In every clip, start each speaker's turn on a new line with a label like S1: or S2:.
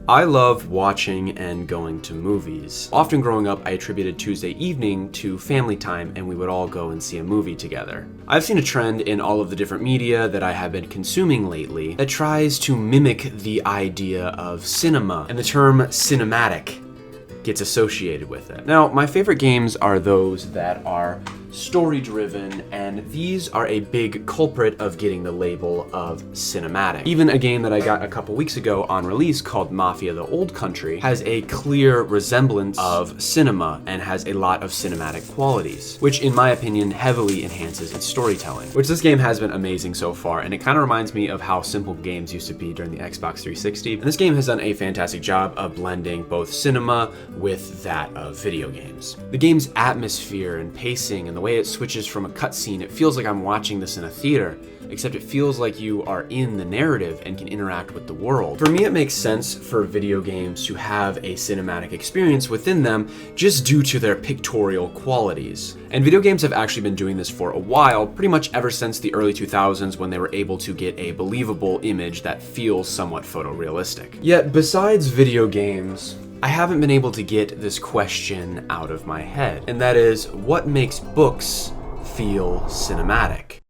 S1: I love watching and going to movies. Often growing up, I attributed Tuesday evening to family time and we would all go and see a movie together. I've seen a trend in all of the different media that I have been consuming lately that tries to mimic the idea of cinema, and the term cinematic gets associated with it. Now, my favorite games are those that are story-driven, and these are a big culprit of getting the label of cinematic. Even a game that I got a couple weeks ago on release called Mafia: The Old Country has a clear resemblance of cinema and has a lot of cinematic qualities, which in my opinion heavily enhances its storytelling. Which this game has been amazing so far, and it kind of reminds me of how simple games used to be during the Xbox 360. And this game has done a fantastic job of blending both cinema with that of video games. The game's atmosphere and pacing and the way it switches from a cutscene, it feels like I'm watching this in a theater, except it feels like you are in the narrative and can interact with the world. For me, it makes sense for video games to have a cinematic experience within them just due to their pictorial qualities. And video games have actually been doing this for a while, pretty much ever since the early 2000s when they were able to get a believable image that feels somewhat photorealistic. Yet, besides video games, I haven't been able to get this question out of my head, and that is, what makes books feel cinematic?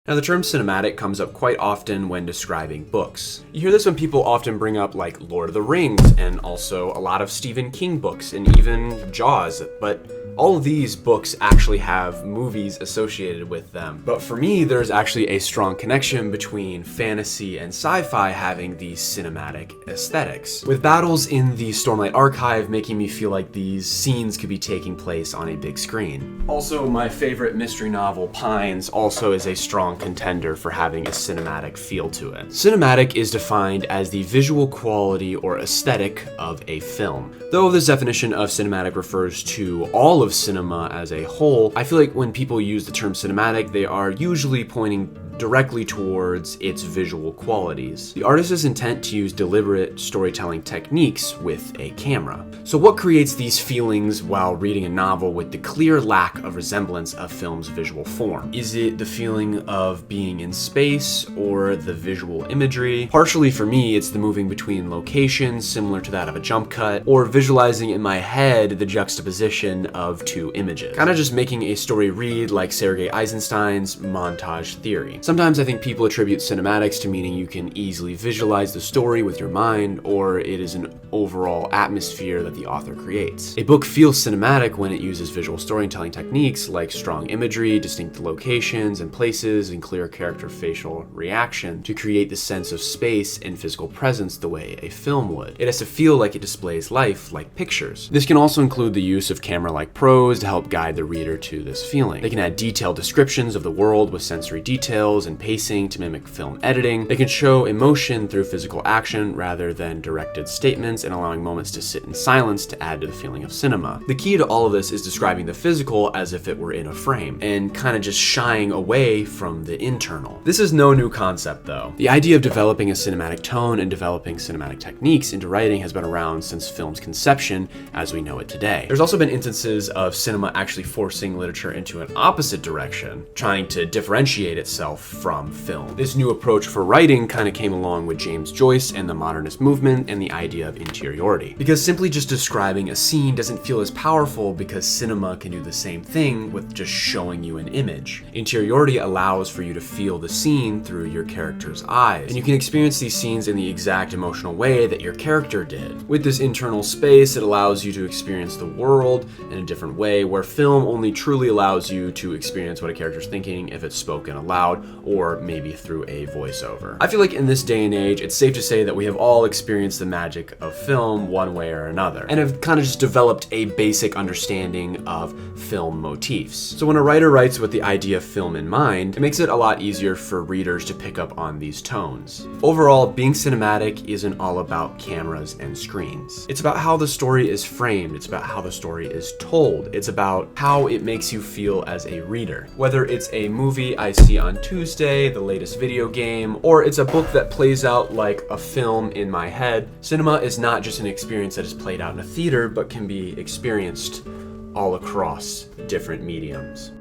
S1: Now, the term cinematic comes up quite often when describing books. You hear this when people often bring up like Lord of the Rings, and also a lot of Stephen King books, and even Jaws, but all of these books actually have movies associated with them. But for me, there's actually a strong connection between fantasy and sci-fi having these cinematic aesthetics, with battles in the Stormlight Archive making me feel like these scenes could be taking place on a big screen. Also, my favorite mystery novel, Pines, also is a strong contender for having a cinematic feel to it. Cinematic is defined as the visual quality or aesthetic of a film. Though this definition of cinematic refers to all of cinema as a whole, I feel like when people use the term cinematic, they are usually pointing directly towards its visual qualities. The artist's intent to use deliberate storytelling techniques with a camera. So what creates these feelings while reading a novel with the clear lack of resemblance of film's visual form? Is it the feeling of being in space or the visual imagery? Partially for me, it's the moving between locations similar to that of a jump cut, or visualizing in my head the juxtaposition of two images. Kind of just making a story read like Sergei Eisenstein's montage theory. Sometimes I think people attribute cinematics to meaning you can easily visualize the story with your mind, or it is an overall atmosphere that the author creates. A book feels cinematic when it uses visual storytelling techniques like strong imagery, distinct locations and places, and clear character facial reaction to create the sense of space and physical presence the way a film would. It has to feel like it displays life like pictures. This can also include the use of camera-like prose to help guide the reader to this feeling. They can add detailed descriptions of the world with sensory details and pacing to mimic film editing. They can show emotion through physical action rather than directed statements, and allowing moments to sit in silence to add to the feeling of cinema. The key to all of this is describing the physical as if it were in a frame, and kind of just shying away from the internal. This is no new concept though. The idea of developing a cinematic tone and developing cinematic techniques into writing has been around since film's conception as we know it today. There's also been instances of cinema actually forcing literature into an opposite direction, trying to differentiate itself from film. This new approach for writing kind of came along with James Joyce and the modernist movement and the idea of interiority. Because simply just describing a scene doesn't feel as powerful because cinema can do the same thing with just showing you an image. Interiority allows for you to feel the scene through your character's eyes, and you can experience these scenes in the exact emotional way that your character did. With this internal space, it allows you to experience the world in a different way, where film only truly allows you to experience what a character's thinking if it's spoken aloud, or maybe through a voiceover. I feel like in this day and age, it's safe to say that we have all experienced the magic of film one way or another, and have kind of just developed a basic understanding of film motifs. So when a writer writes with the idea of film in mind, it makes it a lot easier for readers to pick up on these tones. Overall, being cinematic isn't all about cameras and screens. It's about how the story is framed, it's about how the story is told, it's about how it makes you feel as a reader. Whether it's a movie I see on Tuesday, the latest video game, or it's a book that plays out like a film in my head, cinema is not just an experience that is played out in a theater, but can be experienced all across different mediums.